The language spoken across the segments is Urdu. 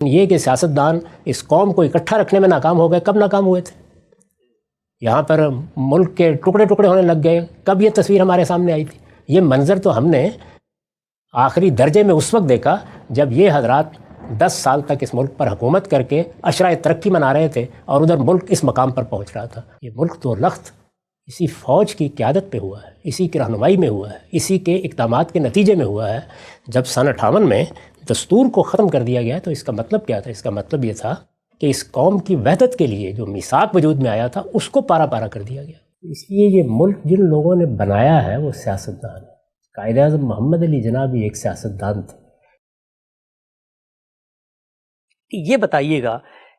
یہ کہ سیاستدان اس قوم کو اکٹھا رکھنے میں ناکام ہو گئے، کب ناکام ہوئے تھے؟ یہاں پر ملک کے ٹکڑے ٹکڑے ہونے لگ گئے، کب یہ تصویر ہمارے سامنے آئی تھی؟ یہ منظر تو ہم نے آخری درجے میں اس وقت دیکھا جب یہ حضرات 10 سال تک اس ملک پر حکومت کر کے عشرۂ ترقی منا رہے تھے اور ادھر ملک اس مقام پر پہنچ رہا تھا۔ یہ ملک تو لخت اسی فوج کی قیادت پہ ہوا ہے، اسی کی رہنمائی میں ہوا ہے، اسی کے اقدامات کے نتیجے میں ہوا ہے۔ جب سن 58 میں دستور کو ختم کر دیا گیا تو اس کا مطلب کیا تھا؟ اس کا مطلب یہ تھا کہ اس قوم کی وحدت کے لیے جو میثاق وجود میں آیا تھا اس کو پارا پارا کر دیا گیا۔ اس لیے یہ ملک جن لوگوں نے بنایا ہے وہ سیاستدان ہے۔ قائد اعظم محمد علی جناح بھی ایک سیاستدان تھے۔ یہ بتائیے گا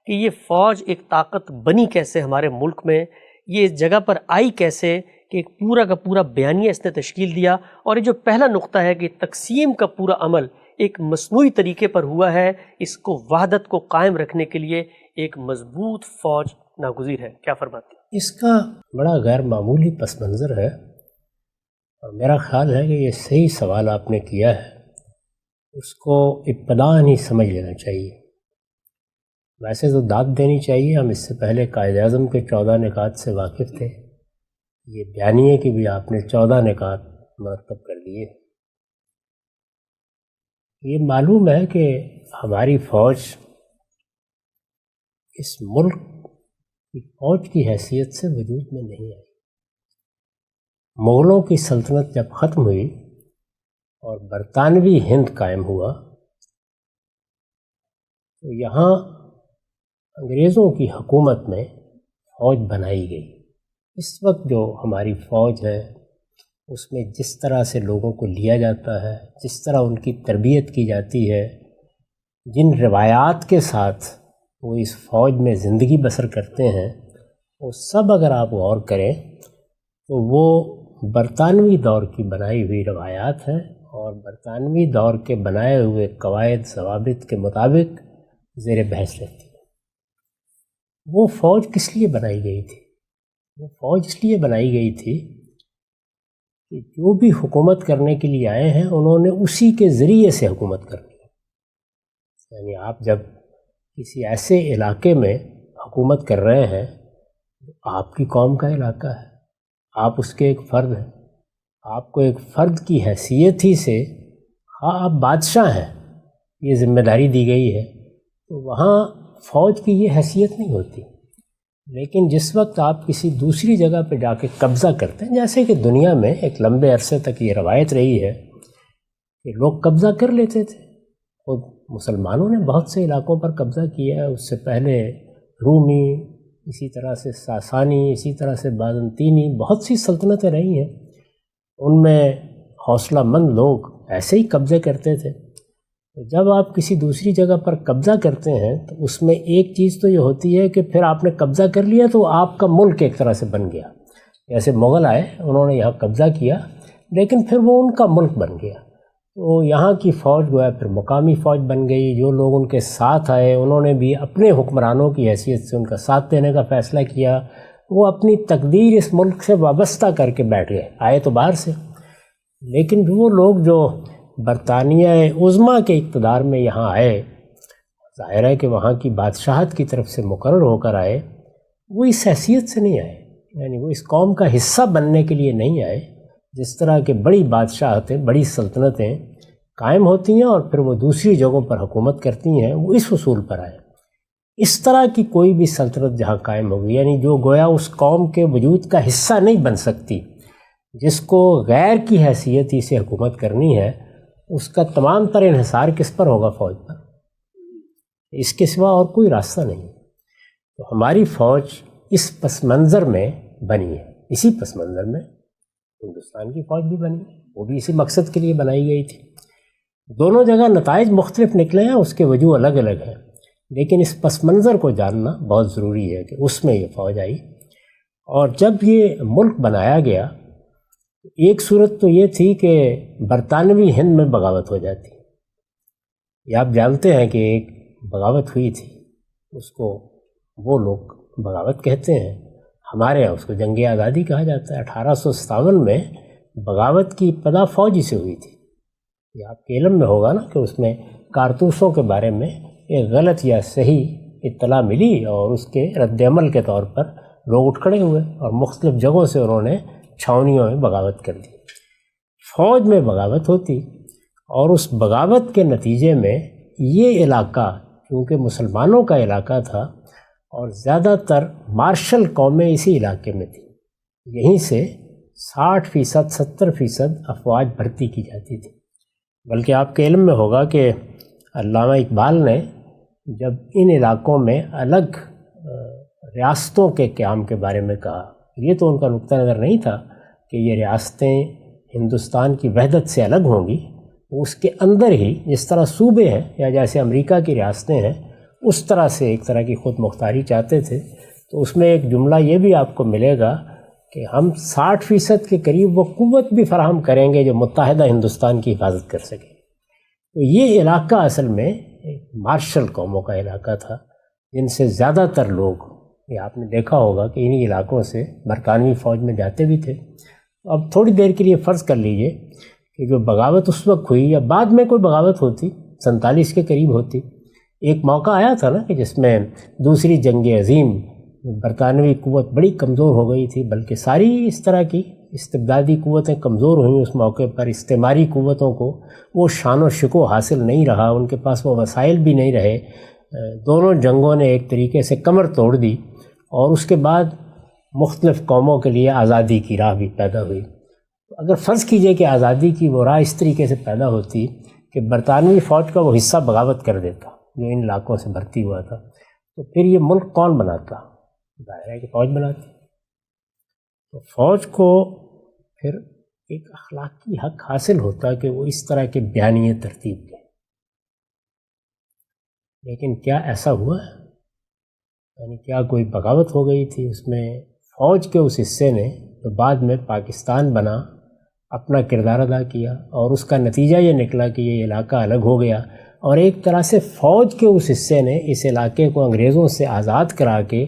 کہ یہ فوج ایک طاقت بنی کیسے ہمارے ملک میں، یہ اس جگہ پر آئی کیسے کہ ایک پورا کا پورا بیانیہ اس نے تشکیل دیا، اور یہ جو پہلا نقطہ ہے کہ تقسیم کا پورا عمل ایک مصنوعی طریقے پر ہوا ہے، اس کو وحدت کو قائم رکھنے کے لیے ایک مضبوط فوج ناگزیر ہے۔ کیا فرماتے ہیں؟ اس کا بڑا غیر معمولی پس منظر ہے، اور میرا خیال ہے کہ یہ صحیح سوال آپ نے کیا ہے، اس کو ابتداءً ہی سمجھ لینا چاہیے۔ ویسے تو داد دینی چاہیے، ہم اس سے پہلے قائد اعظم کے 14 نکات سے واقف تھے، یہ بیانیے کی بھی آپ نے 14 نکات مرتب کر دیے۔ یہ معلوم ہے کہ ہماری فوج اس ملک کی فوج کی حیثیت سے وجود میں نہیں آئی۔ مغلوں کی سلطنت جب ختم ہوئی اور برطانوی ہند قائم ہوا تو یہاں انگریزوں کی حکومت میں فوج بنائی گئی۔ اس وقت جو ہماری فوج ہے اس میں جس طرح سے لوگوں کو لیا جاتا ہے، جس طرح ان کی تربیت کی جاتی ہے، جن روایات کے ساتھ وہ اس فوج میں زندگی بسر کرتے ہیں، وہ سب اگر آپ غور کریں تو وہ برطانوی دور کی بنائی ہوئی روایات ہیں، اور برطانوی دور کے بنائے ہوئے قواعد ضوابط کے مطابق زیر بحث رہتی ہے۔ وہ فوج کس لیے بنائی گئی تھی؟ وہ فوج اس لیے بنائی گئی تھی کہ جو بھی حکومت کرنے کے لیے آئے ہیں انہوں نے اسی کے ذریعے سے حکومت کرنی ہے۔ یعنی آپ جب کسی ایسے علاقے میں حکومت کر رہے ہیں جو آپ کی قوم کا علاقہ ہے، آپ اس کے ایک فرد ہیں، آپ کو ایک فرد کی حیثیت ہی سے، ہاں آپ بادشاہ ہیں، یہ ذمہ داری دی گئی ہے، تو وہاں فوج کی یہ حیثیت نہیں ہوتی۔ لیکن جس وقت آپ کسی دوسری جگہ پہ جا کے قبضہ کرتے ہیں، جیسے کہ دنیا میں ایک لمبے عرصے تک یہ روایت رہی ہے کہ لوگ قبضہ کر لیتے تھے، خود مسلمانوں نے بہت سے علاقوں پر قبضہ کیا ہے، اس سے پہلے رومی، اسی طرح سے ساسانی، اسی طرح سے بازنطینی، بہت سی سلطنتیں رہی ہیں، ان میں حوصلہ مند لوگ ایسے ہی قبضے کرتے تھے۔ جب آپ کسی دوسری جگہ پر قبضہ کرتے ہیں تو اس میں ایک چیز تو یہ ہوتی ہے کہ پھر آپ نے قبضہ کر لیا تو آپ کا ملک ایک طرح سے بن گیا۔ جیسے مغل آئے، انہوں نے یہاں قبضہ کیا، لیکن پھر وہ ان کا ملک بن گیا، تو یہاں کی فوج گویا پھر مقامی فوج بن گئی۔ جو لوگ ان کے ساتھ آئے انہوں نے بھی اپنے حکمرانوں کی حیثیت سے ان کا ساتھ دینے کا فیصلہ کیا، وہ اپنی تقدیر اس ملک سے وابستہ کر کے بیٹھ گئے، آئے تو باہر سے۔ لیکن وہ لوگ جو برطانیہ عظمیٰ کے اقتدار میں یہاں آئے، ظاہر ہے کہ وہاں کی بادشاہت کی طرف سے مقرر ہو کر آئے، وہ اس حیثیت سے نہیں آئے، یعنی وہ اس قوم کا حصہ بننے کے لیے نہیں آئے۔ جس طرح کہ بڑی بادشاہتیں، بڑی سلطنتیں قائم ہوتی ہیں اور پھر وہ دوسری جگہوں پر حکومت کرتی ہیں، وہ اس اصول پر آئے۔ اس طرح کی کوئی بھی سلطنت جہاں قائم ہوگی، یعنی جو گویا اس قوم کے وجود کا حصہ نہیں بن سکتی، جس کو غیر کی حیثیت ہی سے حکومت کرنی ہے، اس کا تمام تر انحصار کس پر ہوگا؟ فوج پر۔ اس کے سوا اور کوئی راستہ نہیں۔ تو ہماری فوج اس پس منظر میں بنی ہے، اسی پس منظر میں ہندوستان کی فوج بھی بنی، وہ بھی اسی مقصد کے لیے بنائی گئی تھی۔ دونوں جگہ نتائج مختلف نکلے ہیں، اس کے وجوہ الگ الگ ہیں، لیکن اس پس منظر کو جاننا بہت ضروری ہے کہ اس میں یہ فوج آئی۔ اور جب یہ ملک بنایا گیا، ایک صورت تو یہ تھی کہ برطانوی ہند میں بغاوت ہو جاتی۔ یہ آپ جانتے ہیں کہ ایک بغاوت ہوئی تھی، اس کو وہ لوگ بغاوت کہتے ہیں، ہمارے یہاں اس کو جنگ آزادی کہا جاتا ہے۔ 1857 میں بغاوت کی ابتدا فوجی سے ہوئی تھی۔ یہ آپ کے علم میں ہوگا نا کہ اس میں کارتوسوں کے بارے میں ایک غلط یا صحیح اطلاع ملی اور اس کے رد عمل کے طور پر لوگ اٹھ کھڑے ہوئے اور مختلف جگہوں سے انہوں نے چھاؤنیوں میں بغاوت کر دی۔ فوج میں بغاوت ہوتی اور اس بغاوت کے نتیجے میں یہ علاقہ کیونکہ مسلمانوں کا علاقہ تھا اور زیادہ تر مارشل قومیں اسی علاقے میں تھیں، یہیں سے 60% 70% افواج بھرتی کی جاتی تھی۔ بلکہ آپ کے علم میں ہوگا کہ علامہ اقبال نے جب ان علاقوں میں الگ ریاستوں کے قیام کے بارے میں کہا، یہ تو ان کا نقطہ نظر نہیں تھا کہ یہ ریاستیں ہندوستان کی وحدت سے الگ ہوں گی، اس کے اندر ہی جس طرح صوبے ہیں یا جیسے امریکہ کی ریاستیں ہیں اس طرح سے ایک طرح کی خود مختاری چاہتے تھے۔ تو اس میں ایک جملہ یہ بھی آپ کو ملے گا کہ ہم 60% کے قریب وہ قوت بھی فراہم کریں گے جو متحدہ ہندوستان کی حفاظت کر سکے۔ تو یہ علاقہ اصل میں ایک مارشل قوموں کا علاقہ تھا جن سے زیادہ تر لوگ، یہ آپ نے دیکھا ہوگا کہ انہی علاقوں سے برطانوی فوج میں جاتے بھی تھے۔ اب تھوڑی دیر کے لیے فرض کر لیجئے کہ جو بغاوت اس وقت ہوئی یا بعد میں کوئی بغاوت ہوتی 47 کے قریب ہوتی، ایک موقع آیا تھا نا کہ جس میں دوسری جنگ عظیم برطانوی قوت بڑی کمزور ہو گئی تھی، بلکہ ساری اس طرح کی استبدادی قوتیں کمزور ہوئیں اس موقع پر۔ استعماری قوتوں کو وہ شان و شکوہ حاصل نہیں رہا، ان کے پاس وہ وسائل بھی نہیں رہے، دونوں جنگوں نے ایک طریقے سے کمر توڑ دی اور اس کے بعد مختلف قوموں کے لیے آزادی کی راہ بھی پیدا ہوئی۔ اگر فرض کیجئے کہ آزادی کی وہ راہ اس طریقے سے پیدا ہوتی کہ برطانوی فوج کا وہ حصہ بغاوت کر دیتا جو ان علاقوں سے بھرتی ہوا تھا، تو پھر یہ ملک کون بناتا؟ ظاہر ہے کہ فوج بناتی۔ تو فوج کو پھر ایک اخلاقی حق حاصل ہوتا کہ وہ اس طرح کے بیانیے ترتیب دے۔ لیکن کیا ایسا ہوا ہے؟ یعنی کیا کوئی بغاوت ہو گئی تھی اس میں؟ فوج کے اس حصے نے جو بعد میں پاکستان بنا اپنا کردار ادا کیا اور اس کا نتیجہ یہ نکلا کہ یہ علاقہ الگ ہو گیا، اور ایک طرح سے فوج کے اس حصے نے اس علاقے کو انگریزوں سے آزاد کرا کے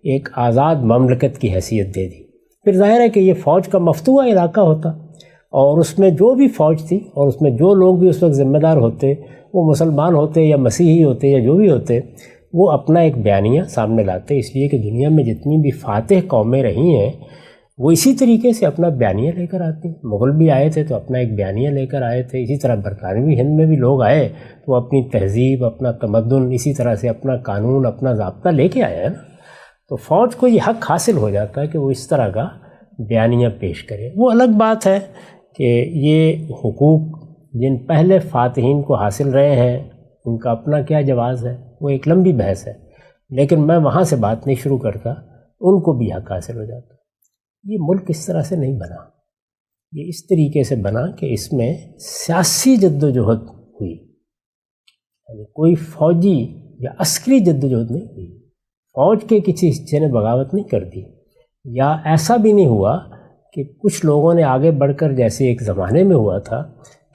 ایک آزاد مملکت کی حیثیت دے دی۔ پھر ظاہر ہے کہ یہ فوج کا مفتوحہ علاقہ ہوتا اور اس میں جو بھی فوج تھی اور اس میں جو لوگ بھی اس وقت ذمہ دار ہوتے، وہ مسلمان ہوتے یا مسیحی ہوتے یا جو بھی ہوتے، وہ اپنا ایک بیانیہ سامنے لاتے، اس لیے کہ دنیا میں جتنی بھی فاتح قومیں رہی ہیں وہ اسی طریقے سے اپنا بیانیہ لے کر آتی ہیں۔ مغل بھی آئے تھے تو اپنا ایک بیانیہ لے کر آئے تھے، اسی طرح برطانوی ہند میں بھی لوگ آئے تو وہ اپنی تہذیب، اپنا تمدن، اسی طرح سے اپنا قانون، اپنا ضابطہ لے کے آئے ہیں نا۔ تو فوج کو یہ حق حاصل ہو جاتا ہے کہ وہ اس طرح کا بیانیہ پیش کرے۔ وہ الگ بات ہے کہ یہ حقوق جن پہلے فاتحین کو حاصل رہے ہیں ان کا اپنا کیا جواز ہے، وہ ایک لمبی بحث ہے، لیکن میں وہاں سے بات نہیں شروع کرتا، ان کو بھی حق حاصل ہو جاتا۔ یہ ملک اس طرح سے نہیں بنا، یہ اس طریقے سے بنا کہ اس میں سیاسی جد و جہد ہوئی، یعنی کوئی فوجی یا عسکری جد و جہد نہیں ہوئی، فوج کے کسی حصے نے بغاوت نہیں کر دی، یا ایسا بھی نہیں ہوا کہ کچھ لوگوں نے آگے بڑھ کر، جیسے ایک زمانے میں ہوا تھا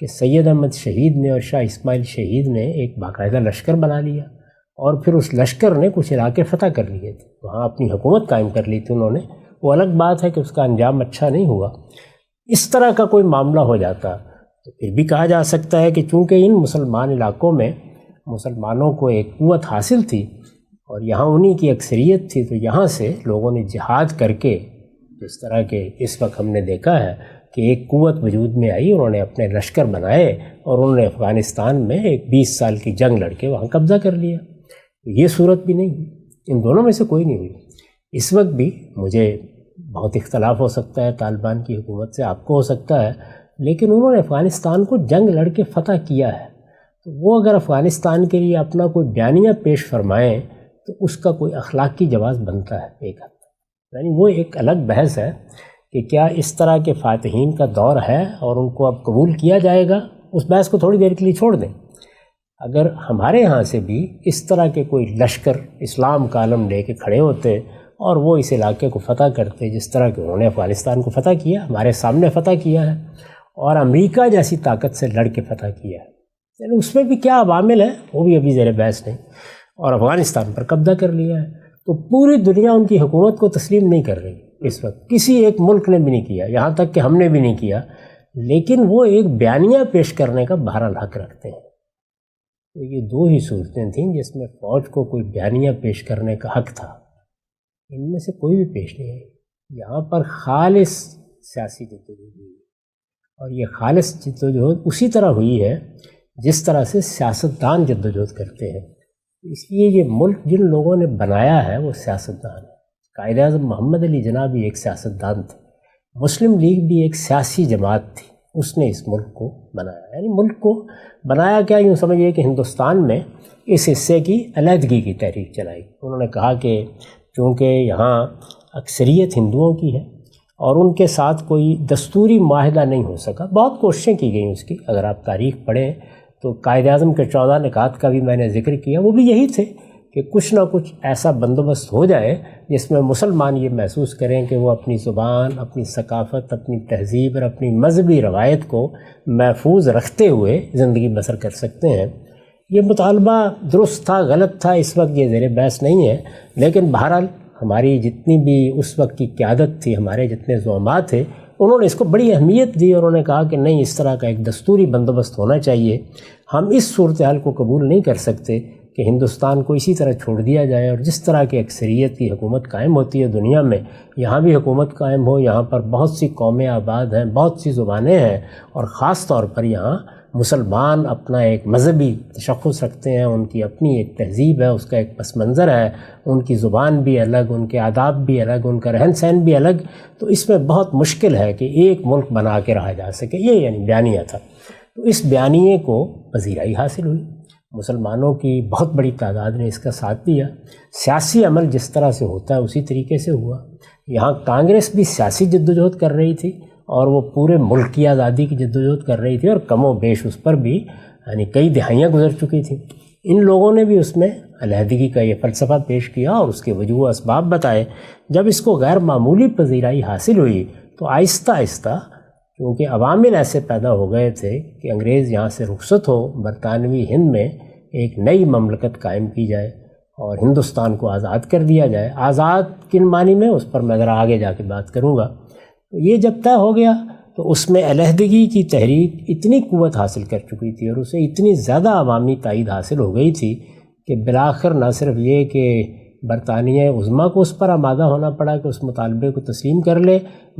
کہ سید احمد شہید نے اور شاہ اسماعیل شہید نے ایک باقاعدہ لشکر بنا لیا اور پھر اس لشکر نے کچھ علاقے فتح کر لیے تھے، وہاں اپنی حکومت قائم کر لی تھی انہوں نے۔ وہ الگ بات ہے کہ اس کا انجام اچھا نہیں ہوا۔ اس طرح کا کوئی معاملہ ہو جاتا تو پھر بھی کہا جا سکتا ہے کہ چونکہ ان مسلمان علاقوں میں مسلمانوں کو ایک قوت حاصل تھی اور یہاں انہی کی اکثریت تھی، تو یہاں سے لوگوں نے جہاد کر کے، جس طرح کہ اس وقت ہم نے دیکھا ہے کہ ایک قوت وجود میں آئی، انہوں نے اپنے لشکر بنائے اور انہوں نے افغانستان میں ایک 20 سال کی جنگ لڑ کے وہاں قبضہ کر لیا۔ یہ صورت بھی نہیں ہوئی، ان دونوں میں سے کوئی نہیں ہوئی۔ اس وقت بھی مجھے بہت اختلاف ہو سکتا ہے طالبان کی حکومت سے، آپ کو ہو سکتا ہے، لیکن انہوں نے افغانستان کو جنگ لڑ کے فتح کیا ہے، تو وہ اگر افغانستان کے لیے اپنا کوئی بیانیہ پیش فرمائیں تو اس کا کوئی اخلاقی جواز بنتا ہے ایک حد تک۔ یعنی وہ ایک الگ بحث ہے کہ کیا اس طرح کے فاتحین کا دور ہے اور ان کو اب قبول کیا جائے گا، اس بحث کو تھوڑی دیر کے لیے چھوڑ دیں۔ اگر ہمارے ہاں سے بھی اس طرح کے کوئی لشکر اسلام کا علم لے کے کھڑے ہوتے اور وہ اس علاقے کو فتح کرتے جس طرح کہ انہوں نے افغانستان کو فتح کیا، ہمارے سامنے فتح کیا ہے اور امریکہ جیسی طاقت سے لڑ کے فتح کیا ہے، یعنی اس میں بھی کیا عوامل ہیں وہ بھی ابھی زیر بحث نہیں، اور افغانستان پر قبضہ کر لیا ہے، تو پوری دنیا ان کی حکومت کو تسلیم نہیں کر رہی اس وقت، کسی ایک ملک نے بھی نہیں کیا، یہاں تک کہ ہم نے بھی نہیں کیا، لیکن وہ ایک بیانیہ پیش کرنے کا بہرحال حق رکھتے ہیں۔ تو یہ دو ہی صورتیں تھیں جس میں فوج کو کوئی بیانیہ پیش کرنے کا حق تھا، ان میں سے کوئی بھی پیش نہیں آئی۔ یہاں پر خالص سیاسی جدوجہد ہوئی اور یہ خالص جدوجہد اسی طرح ہوئی ہے جس طرح سے سیاستدان جدوجہد کرتے ہیں۔ اس لیے یہ ملک جن لوگوں نے بنایا ہے وہ سیاستدان ہے۔ قائد اعظم محمد علی جناح بھی ایک سیاستدان تھے، مسلم لیگ بھی ایک سیاسی جماعت تھی، اس نے اس ملک کو بنایا۔ یعنی ملک کو بنایا کیا، یوں سمجھیے کہ ہندوستان میں اس حصے کی علیحدگی کی تحریک چلائی۔ انہوں نے کہا کہ چونکہ یہاں اکثریت ہندوؤں کی ہے اور ان کے ساتھ کوئی دستوری معاہدہ نہیں ہو سکا، بہت کوششیں کی گئیں اس کی، اگر آپ تاریخ پڑھیں تو قائد اعظم کے 14 نکات کا بھی میں نے ذکر کیا، وہ بھی یہی تھے کہ کچھ نہ کچھ ایسا بندوبست ہو جائے جس میں مسلمان یہ محسوس کریں کہ وہ اپنی زبان، اپنی ثقافت، اپنی تہذیب اور اپنی مذہبی روایت کو محفوظ رکھتے ہوئے زندگی بسر کر سکتے ہیں۔ یہ مطالبہ درست تھا، غلط تھا، اس وقت یہ زیر بحث نہیں ہے، لیکن بہرحال ہماری جتنی بھی اس وقت کی قیادت تھی، ہمارے جتنے زعماء تھے، انہوں نے اس کو بڑی اہمیت دی اور انہوں نے کہا کہ نہیں، اس طرح کا ایک دستوری بندوبست ہونا چاہیے۔ ہم اس صورتحال کو قبول نہیں کر سکتے کہ ہندوستان کو اسی طرح چھوڑ دیا جائے اور جس طرح کی اکثریت کی حکومت قائم ہوتی ہے دنیا میں، یہاں بھی حکومت قائم ہو۔ یہاں پر بہت سی قومیں آباد ہیں، بہت سی زبانیں ہیں اور خاص طور پر یہاں مسلمان اپنا ایک مذہبی تشخص رکھتے ہیں، ان کی اپنی ایک تہذیب ہے، اس کا ایک پس منظر ہے، ان کی زبان بھی الگ، ان کے آداب بھی الگ، ان کا رہن سہن بھی الگ۔ تو اس میں بہت مشکل ہے کہ ایک ملک بنا کے رہا جا سکے۔ یہ یعنی بیانیہ تھا۔ تو اس بیانیے کو پذیرائی حاصل ہوئی، مسلمانوں کی بہت بڑی تعداد نے اس کا ساتھ دیا۔ سیاسی عمل جس طرح سے ہوتا ہے اسی طریقے سے ہوا۔ یہاں کانگریس بھی سیاسی جدوجہد کر رہی تھی اور وہ پورے ملک کی آزادی کی جدوجہد کر رہی تھی، اور کم و بیش اس پر بھی یعنی کئی دہائیاں گزر چکی تھیں۔ ان لوگوں نے بھی اس میں علیحدگی کا یہ فلسفہ پیش کیا اور اس کے وجوہ و اسباب بتائے۔ جب اس کو غیر معمولی پذیرائی حاصل ہوئی تو آہستہ آہستہ، کیونکہ عوامل ایسے پیدا ہو گئے تھے کہ انگریز یہاں سے رخصت ہو، برطانوی ہند میں ایک نئی مملکت قائم کی جائے اور ہندوستان کو آزاد کر دیا جائے۔ آزاد کن معنی میں، اس پر میں ذرا آگے جا کے بات کروں گا۔ تو یہ جب طے ہو گیا تو اس میں علیحدگی کی تحریک اتنی قوت حاصل کر چکی تھی اور اسے اتنی زیادہ عوامی تائید حاصل ہو گئی تھی کہ بالآخر نہ صرف یہ کہ برطانیہ عظمیٰ کو اس پر آمادہ ہونا پڑا کہ اس مطالبے کو تسلیم کر لے،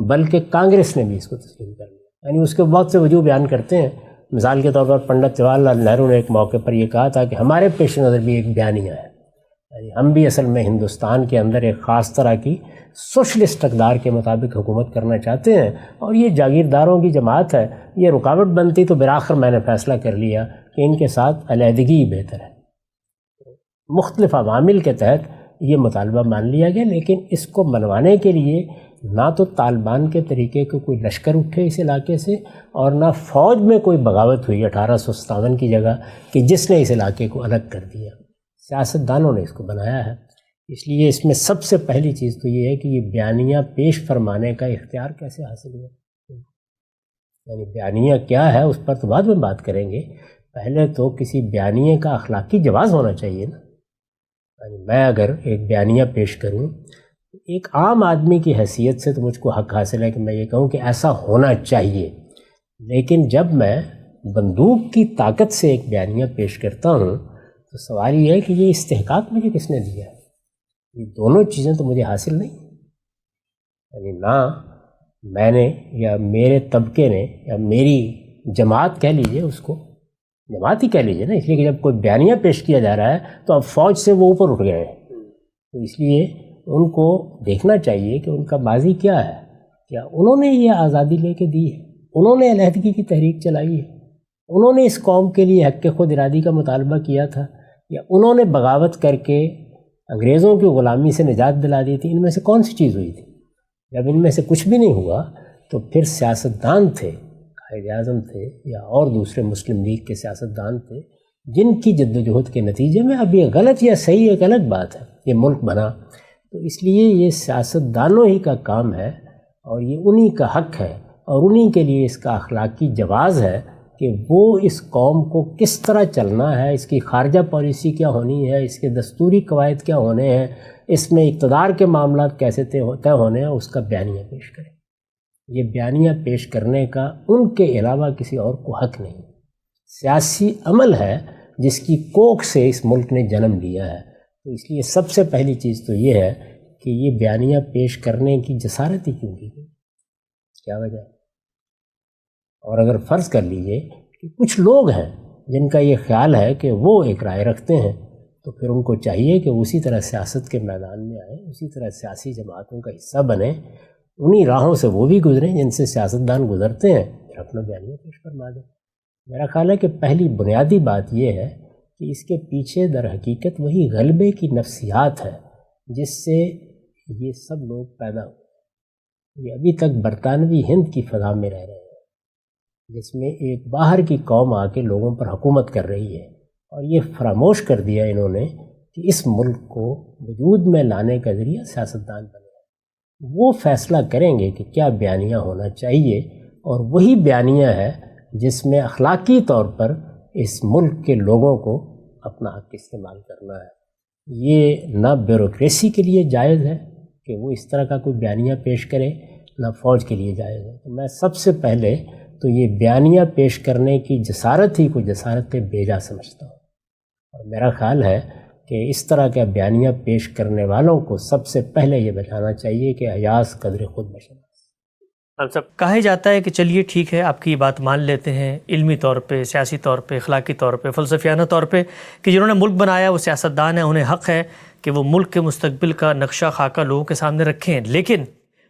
بلکہ کانگریس نے بھی اس کو تسلیم کر لیا۔ یعنی اس کے بہت سے وجوہ بیان کرتے ہیں۔ مثال کے طور پر پنڈت جواہر لال نہرو نے ایک موقع پر یہ کہا تھا کہ ہمارے پیش نظر بھی ایک بیانیہ ہے، یعنی ہم بھی اصل میں ہندوستان کے اندر ایک خاص طرح کی سوشلسٹ اقدار کے مطابق حکومت کرنا چاہتے ہیں، اور یہ جاگیرداروں کی جماعت ہے، یہ رکاوٹ بنتی تو بالآخر میں نے فیصلہ کر لیا کہ ان کے ساتھ علیحدگی ہی بہتر ہے۔ مختلف عوامل کے تحت یہ مطالبہ مان لیا گیا، لیکن اس کو منوانے کے لیے نہ تو طالبان کے طریقے کو کوئی لشکر اٹھے اس علاقے سے، اور نہ فوج میں کوئی بغاوت ہوئی 1857 کی جگہ کہ جس نے اس علاقے کو الگ کر دیا۔ سیاستدانوں نے اس کو بنایا ہے۔ اس لیے اس میں سب سے پہلی چیز تو یہ ہے کہ یہ بیانیہ پیش فرمانے کا اختیار کیسے حاصل ہوا، یعنی بیانیہ کیا ہے اس پر تو بعد میں بات کریں گے، پہلے تو کسی بیانیے کا اخلاقی جواز ہونا چاہیے نا۔ یعنی میں اگر ایک بیانیہ پیش کروں، ایک عام آدمی کی حیثیت سے تو مجھ کو حق حاصل ہے کہ میں یہ کہوں کہ ایسا ہونا چاہیے، لیکن جب میں بندوق کی طاقت سے ایک بیانیہ پیش کرتا ہوں تو سوال یہ ہے کہ یہ استحقاق مجھے کس نے دیا ہے؟ یہ دونوں چیزیں تو مجھے حاصل نہیں، یعنی نہ میں نے یا میرے طبقے نے یا میری جماعت کہہ لیجئے، اس کو جماعت ہی کہہ لیجئے نا، اس لیے کہ جب کوئی بیانیہ پیش کیا جا رہا ہے تو اب فوج سے وہ اوپر اٹھ گئے ہیں، تو اس لیے ان کو دیکھنا چاہیے کہ ان کا ماضی کیا ہے، کیا انہوں نے یہ آزادی لے کے دی ہے، انہوں نے علیحدگی کی تحریک چلائی ہے، انہوں نے اس قوم کے لیے حق خود ارادی کا مطالبہ کیا تھا، یا انہوں نے بغاوت کر کے انگریزوں کی غلامی سے نجات دلا دی تھی؟ ان میں سے کون سی چیز ہوئی تھی؟ جب ان میں سے کچھ بھی نہیں ہوا تو پھر سیاستدان تھے، قائد اعظم تھے یا اور دوسرے مسلم لیگ کے سیاستدان تھے، جن کی جدوجہد کے نتیجے میں اب یہ غلط یا صحیح ایک الگ بات ہے، یہ ملک بنا۔ تو اس لیے یہ سیاستدانوں ہی کا کام ہے اور یہ انہی کا حق ہے اور انہی کے لیے اس کا اخلاقی جواز ہے کہ وہ اس قوم کو کس طرح چلنا ہے، اس کی خارجہ پالیسی کیا ہونی ہے، اس کے دستوری قواعد کیا ہونے ہیں، اس میں اقتدار کے معاملات کیسے طے ہونے ہیں، اس کا بیانیہ پیش کریں۔ یہ بیانیہ پیش کرنے کا ان کے علاوہ کسی اور کو حق نہیں۔ سیاسی عمل ہے جس کی کوکھ سے اس ملک نے جنم لیا ہے۔ تو اس لیے سب سے پہلی چیز تو یہ ہے کہ یہ بیانیہ پیش کرنے کی جسارت ہی کیوں کی گئی، کیا وجہ ہے؟ اور اگر فرض کر لیجئے کہ کچھ لوگ ہیں جن کا یہ خیال ہے کہ وہ ایک رائے رکھتے ہیں، تو پھر ان کو چاہیے کہ اسی طرح سیاست کے میدان میں آئیں، اسی طرح سیاسی جماعتوں کا حصہ بنیں، انہی راہوں سے وہ بھی گزریں جن سے سیاستدان گزرتے ہیں، پھر اپنا بیانیہ پیش فرما دیں۔ میرا خیال ہے کہ پہلی بنیادی بات یہ ہے کہ اس کے پیچھے در حقیقت وہی غلبے کی نفسیات ہے جس سے یہ سب لوگ پیدا ہوئے۔ یہ ابھی تک برطانوی ہند کی فضا میں رہ رہے ہیں، جس میں ایک باہر کی قوم آ کے لوگوں پر حکومت کر رہی ہے، اور یہ فراموش کر دیا انہوں نے کہ اس ملک کو وجود میں لانے کا ذریعہ سیاستدان بنے۔ وہ فیصلہ کریں گے کہ کیا بیانیہ ہونا چاہیے، اور وہی بیانیہ ہے جس میں اخلاقی طور پر اس ملک کے لوگوں کو اپنا حق استعمال کرنا ہے۔ یہ نہ بیوروکریسی کے لیے جائز ہے کہ وہ اس طرح کا کوئی بیانیہ پیش کرے، نہ فوج کے لیے جائز ہے۔ تو میں سب سے پہلے تو یہ بیانیہ پیش کرنے کی جسارت ہی کو جسارت بیجا سمجھتا ہوں، اور میرا خیال ہے کہ اس طرح کا بیانیہ پیش کرنے والوں کو سب سے پہلے یہ بتانا چاہیے کہ حیاض قدر خود بشناس۔ سب کہا جاتا ہے کہ چلیے ٹھیک ہے، آپ کی بات مان لیتے ہیں علمی طور پہ، سیاسی طور پہ، اخلاقی طور پہ، فلسفیانہ طور پہ، کہ جنہوں نے ملک بنایا وہ سیاستدان ہیں، انہیں حق ہے کہ وہ ملک کے مستقبل کا نقشہ خاکہ لوگوں کے سامنے رکھیں، لیکن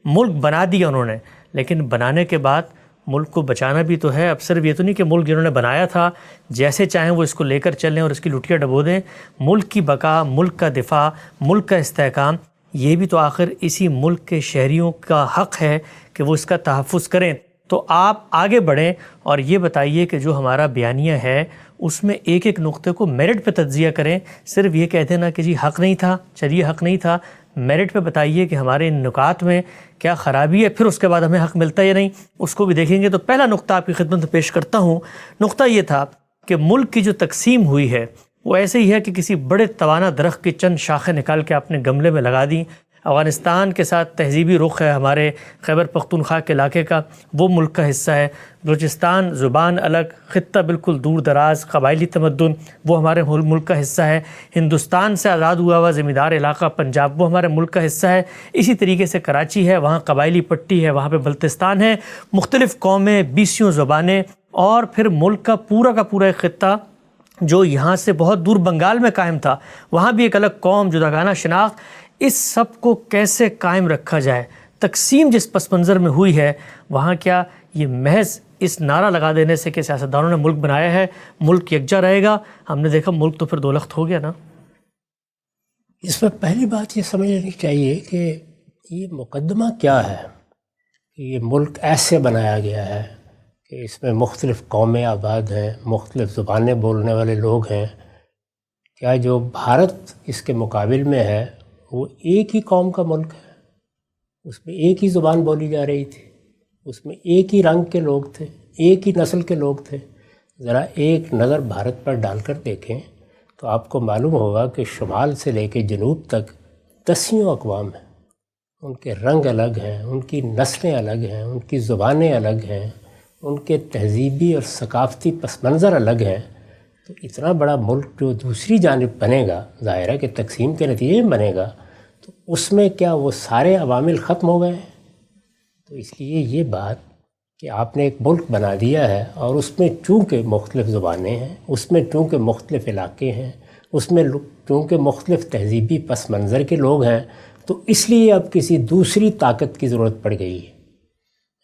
ملک بنا دیا انہوں نے، لیکن بنانے کے بعد ملک کو بچانا بھی تو ہے۔ اب صرف یہ تو نہیں کہ ملک جنہوں نے بنایا تھا جیسے چاہیں وہ اس کو لے کر چلیں اور اس کی لٹیاں ڈبو دیں۔ ملک کی بقا، ملک کا دفاع، ملک کا استحکام، یہ بھی تو آخر اسی ملک کے شہریوں کا حق ہے کہ وہ اس کا تحفظ کریں۔ تو آپ آگے بڑھیں اور یہ بتائیے کہ جو ہمارا بیانیہ ہے اس میں ایک ایک نقطے کو میرٹ پہ تجزیہ کریں، صرف یہ کہتے نا کہ جی حق نہیں تھا، چلیے حق نہیں تھا، میرٹ پہ بتائیے کہ ہمارے ان نکات میں کیا خرابی ہے، پھر اس کے بعد ہمیں حق ملتا ہے یا نہیں، اس کو بھی دیکھیں گے۔ تو پہلا نقطہ آپ کی خدمت میں پیش کرتا ہوں۔ نقطہ یہ تھا کہ ملک کی جو تقسیم ہوئی ہے وہ ایسے ہی ہے کہ کسی بڑے توانا درخت کی چند شاخیں نکال کے آپ نے گملے میں لگا دیں۔ افغانستان کے ساتھ تہذیبی رخ ہے ہمارے خیبر پختونخوا کے علاقے کا، وہ ملک کا حصہ ہے۔ بلوچستان زبان الگ، خطہ بالکل دور دراز، قبائلی تمدن، وہ ہمارے ملک کا حصہ ہے۔ ہندوستان سے آزاد ہوا ہوا زمیندار علاقہ پنجاب، وہ ہمارے ملک کا حصہ ہے۔ اسی طریقے سے کراچی ہے، وہاں قبائلی پٹی ہے، وہاں پہ بلتستان ہے، مختلف قومیں، 20 زبانیں، اور پھر ملک کا پورا ایک خطہ جو یہاں سے بہت دور بنگال میں قائم تھا، وہاں بھی ایک الگ قوم، جداگانہ شناخت۔ اس سب کو کیسے قائم رکھا جائے؟ تقسیم جس پس منظر میں ہوئی ہے وہاں کیا یہ محض اس نعرہ لگا دینے سے کہ سیاستدانوں نے ملک بنایا ہے ملک یکجا رہے گا؟ ہم نے دیکھا ملک تو پھر دو لخت ہو گیا نا۔ اس میں پہلی بات یہ سمجھ لینی چاہیے کہ یہ مقدمہ کیا ہے کہ یہ ملک ایسے بنایا گیا ہے کہ اس میں مختلف قومیں آباد ہیں، مختلف زبانیں بولنے والے لوگ ہیں۔ کیا جو بھارت اس کے مقابل میں ہے وہ ایک ہی قوم کا ملک ہے؟ اس میں ایک ہی زبان بولی جا رہی تھی، اس میں ایک ہی رنگ کے لوگ تھے، ایک ہی نسل کے لوگ تھے۔ ذرا ایک نظر بھارت پر ڈال کر دیکھیں تو آپ کو معلوم ہوگا کہ شمال سے لے کے جنوب تک 10 اقوام ہیں، ان کے رنگ الگ ہیں، ان کی نسلیں الگ ہیں، ان کی زبانیں الگ ہیں، ان کے تہذیبی اور ثقافتی پس منظر الگ ہیں۔ تو اتنا بڑا ملک جو دوسری جانب بنے گا، ظاہر ہے کہ تقسیم کے نتیجے میں بنے گا، تو اس میں کیا وہ سارے عوامل ختم ہو گئے ہیں؟ تو اس لیے یہ بات کہ آپ نے ایک ملک بنا دیا ہے اور اس میں چونکہ مختلف زبانیں ہیں، اس میں چونکہ مختلف علاقے ہیں، اس میں چونکہ مختلف تہذیبی پس منظر کے لوگ ہیں، تو اس لیے اب کسی دوسری طاقت کی ضرورت پڑ گئی ہے۔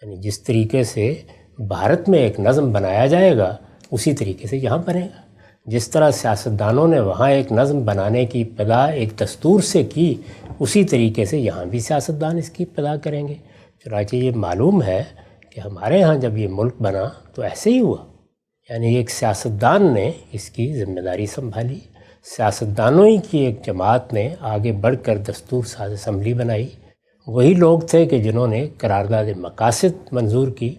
یعنی جس طریقے سے بھارت میں ایک نظم بنایا جائے گا اسی طریقے سے یہاں بنے گا۔ جس طرح سیاستدانوں نے وہاں ایک نظم بنانے کی ابتدا ایک دستور سے کی، اسی طریقے سے یہاں بھی سیاستدان اس کی ابتدا کریں گے۔ چنانچہ یہ معلوم ہے کہ ہمارے ہاں جب یہ ملک بنا تو ایسے ہی ہوا، یعنی ایک سیاستدان نے اس کی ذمہ داری سنبھالی، سیاستدانوں ہی کی ایک جماعت نے آگے بڑھ کر دستور ساز اسمبلی بنائی۔ وہی لوگ تھے کہ جنہوں نے قرارداد مقاصد منظور کی